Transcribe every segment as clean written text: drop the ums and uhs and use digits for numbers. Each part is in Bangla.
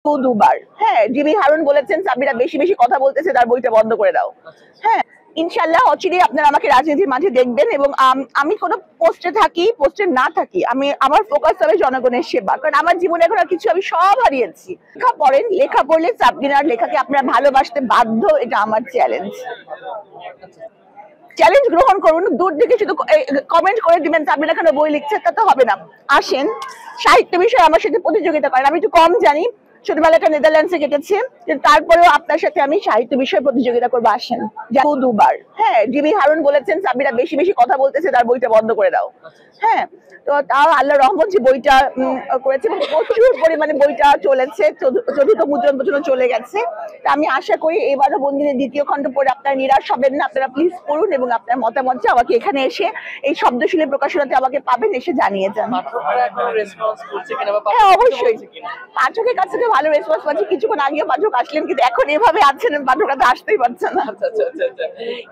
দুবার। হ্যাঁ, জিবি হারুন বলেছেন সাব্বিরা বেশি বেশি কথা বলতেছে, তার বইটা বন্ধ করে দাও। হ্যাঁ, ইনশাআল্লাহ অচিরেই আপনারা আমাকে রাজনীতির মাঝে দেখবেন এবং আমি কোনো পোস্টে থাকি, পোস্টে না থাকি, আমার ফোকাস হবে জনগণের সেবা। কারণ আমার জীবনে এখন আর কিছু, আমি সব হারিয়েছি। লেখা পড়েন, লেখা পড়লে সাব্বিরার লেখাকে আপনারা ভালোবাসতে বাধ্য, এটা আমার চ্যালেঞ্জ। চ্যালেঞ্জ গ্রহণ করুন, দূর থেকে শুধু কমেন্ট করে দিবেন সাব্বিরা খান বই লিখছে, তা তো হবে না। আসেন, সাহিত্য বিষয়ে আমার সাথে প্রতিযোগিতা করেন। আমি একটু কম জানি, ছোটবেলাটা নেদারল্যান্ডসে কেটেছে, কিন্তু তারপরেও আপনার সাথে আমি সাহিত্য বিষয়ে প্রতিযোগিতা করবো। আসেন, দুবার। হ্যাঁ, জিবি হারুন বলেছেন সাব্বিরা বেশি বেশি কথা বলতেছে, তার বইটা বন্ধ করে দাও। হ্যাঁ, তো তাও আল্লাহ রহমত যে বইটা করেছে এবং প্রচুর পরিমাণে বইটা চলেছে, চতুর্থ মুদ্রণ পর্যন্ত চলে গেছে। তা আমি আশা করি এবারও বন্দিনীর দ্বিতীয় খণ্ড পড়ে আপনারা নিরাশ হবেন না। আপনারা প্লিজ পড়ুন এবং আপনার মতামত আমাকে এখানে এসে এই শব্দশীলের প্রকাশনাতে আমাকে পাবেন, এসে জানিয়ে যান। হ্যাঁ, অবশ্যই পাঠকের কাছ থেকে ভালো রেসপন্স পাচ্ছি। কিছুক্ষণ আগেও পাঠক আসলেন, কিন্তু এখন এভাবে আছেন পাঠকরা তো আসতেই পারছে না।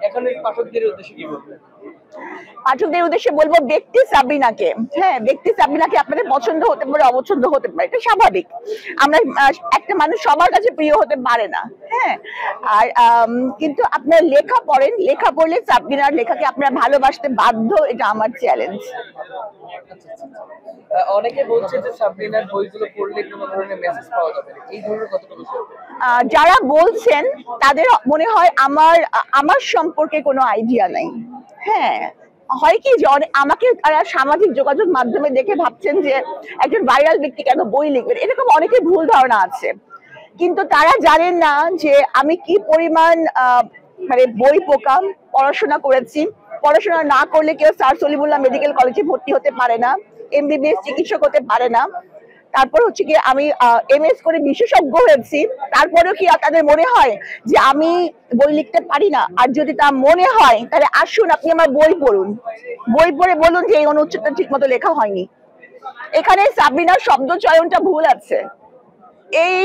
এখন পাঠকদের উদ্দেশ্যে কি বলবেন? পাঠকদের উদ্দেশ্যে বলবো, ব্যক্তি সাব্বিনাকে, হ্যাঁ, ব্যক্তি সাব্বিনাকে আপনাদের পছন্দ হতে পারে, অপছন্দ হতে পারে, এটা স্বাভাবিক। আমরা একটা মানুষ সবার কাছে প্রিয় হতে পারে না। হ্যাঁ, আর কিন্তু আপনার লেখা পড়েন, লেখা পড়লে সাব্বিনার লেখাকে আপনারা ভালোবাসতে বাধ্য, এটা আমার চ্যালেঞ্জ। অনেকে বলছে যে সাব্বিনার বইগুলো পড়লে কোনো ধরনের মেসেজ পাওয়া যাবে না, এই ধরনের কতটুকু সত্য? যারা বলছেন তাদের মনে হয় আমার সম্পর্কে কোনো আইডিয়া নাই। হ্যাঁ, হয় কি যে আমাকে তারা সামাজিক যোগাযোগ মাধ্যমে দেখে ভাবছেন যে একজন ভাইরাল ব্যক্তি কেন বই লিখবেন, এরকম অনেকের ভুল ধারণা আছে। কিন্তু তারা জানেন না যে আমি কি পরিমাণ মানে বই পোকা, পড়াশোনা করেছি। পড়াশোনা না করলে কেউ স্যার সলিমুল্লাহ মেডিকেল কলেজে ভর্তি হতে পারে না, এমবিবিএস চিকিৎসক হতে পারে না। তারপর হচ্ছে কি আমি এমএস করে বিশেষজ্ঞ হয়েছি, তারপরেও কি তাদের মনে হয় যে আমি বই লিখতে পারি না? আর যদি তা মনে হয় তাহলে আসুন, আপনি আমার বই পড়ুন, বই পড়ে বলুন যে এই অনুচ্ছেদটা ঠিক মতো লেখা হয়নি, এখানে সাব্বিনার শব্দ চয়নটা ভুল আছে, এই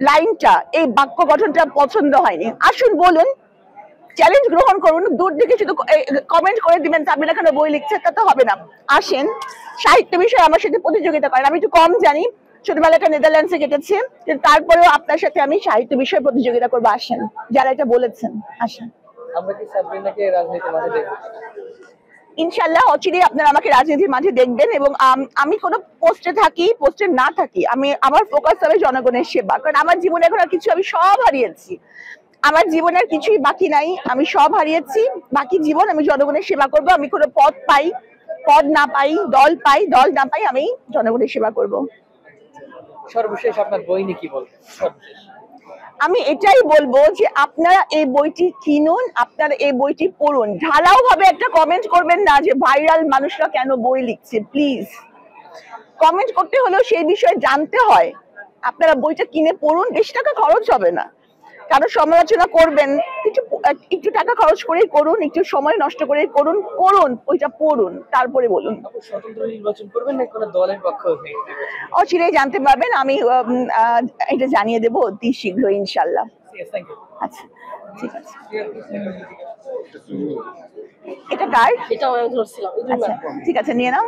লাইনটা, এই বাক্য গঠনটা পছন্দ হয়নি। আসুন বলুন, চ্যালেঞ্জ গ্রহণ করুন, দূর থেকে শুধু কমেন্ট করে দিবেন সাব্বিরা খান বই লিখছে, তা তো হবে না। আসেন, সাহিত্য বিষয়ে আমার সাথে প্রতিযোগিতা করেন। আমি একটু কম জানি, ছোটবেলাটা নেদারল্যান্ডসে কেটেছে, কিন্তু তারপরেও আপনার সাথে আমি সাহিত্য বিষয়ে প্রতিযোগিতা করবো। আসেন, যারা এটা বলেছেন আসেন। আমরা কি সাব্বিনাকে রাজনীতির মাঠে দেখব? ইনশাআল্লাহ অচিরেই আপনারা আমাকে রাজনীতির মাঝে দেখবেন এবং আমি কোনো পোস্টে থাকি, পোস্টে না থাকি, আমার ফোকাস হবে জনগণের সেবা। কারণ আমার জীবনে এখন আর কিছু, আমি সব হারিয়েছি। আমার জীবনের কিছুই বাকি নাই, আমি সব হারিয়েছি। বাকি জীবন আমি জনগণের সেবা করব। আমি কোনো পদ পাই, পদ না পাই, দল পাই, দল না পাই, আমি জনগণের সেবা করব। সর্বশেষ আপনার বই নিয়ে কি বলবেন? আমি এটাই বলবো যে আপনারা এই বইটি কিনুন, আপনারা এই বইটি পড়ুন। ঢালাও ভাবে একটা কমেন্ট করবেন না যে ভাইরাল মানুষরা কেন বই লিখছে। প্লিজ, কমেন্ট করতে হলেও সেই বিষয়ে জানতে হয়। আপনারা বইটা কিনে পড়ুন, বেশি টাকা খরচ হবে না। কারো সমালোচনা করবেন, একটু টাকা খরচ করেই করুন, একটু সময় নষ্ট করেই করুন, ওইটা পড়ুন, তারপরে বলুন। স্বতন্ত্র নির্বাচন করবেন না কোনো দলের পক্ষ হয়ে? অচিরেই জানতে পারবেন, আমি এটা জানিয়ে দেবো অতি শীঘ্রই ইনশাল্লাহ। আচ্ছা, ঠিক আছে। এটা কার? এটা ধরছিলাম। আচ্ছা, ঠিক আছে, নিয়ে নাও।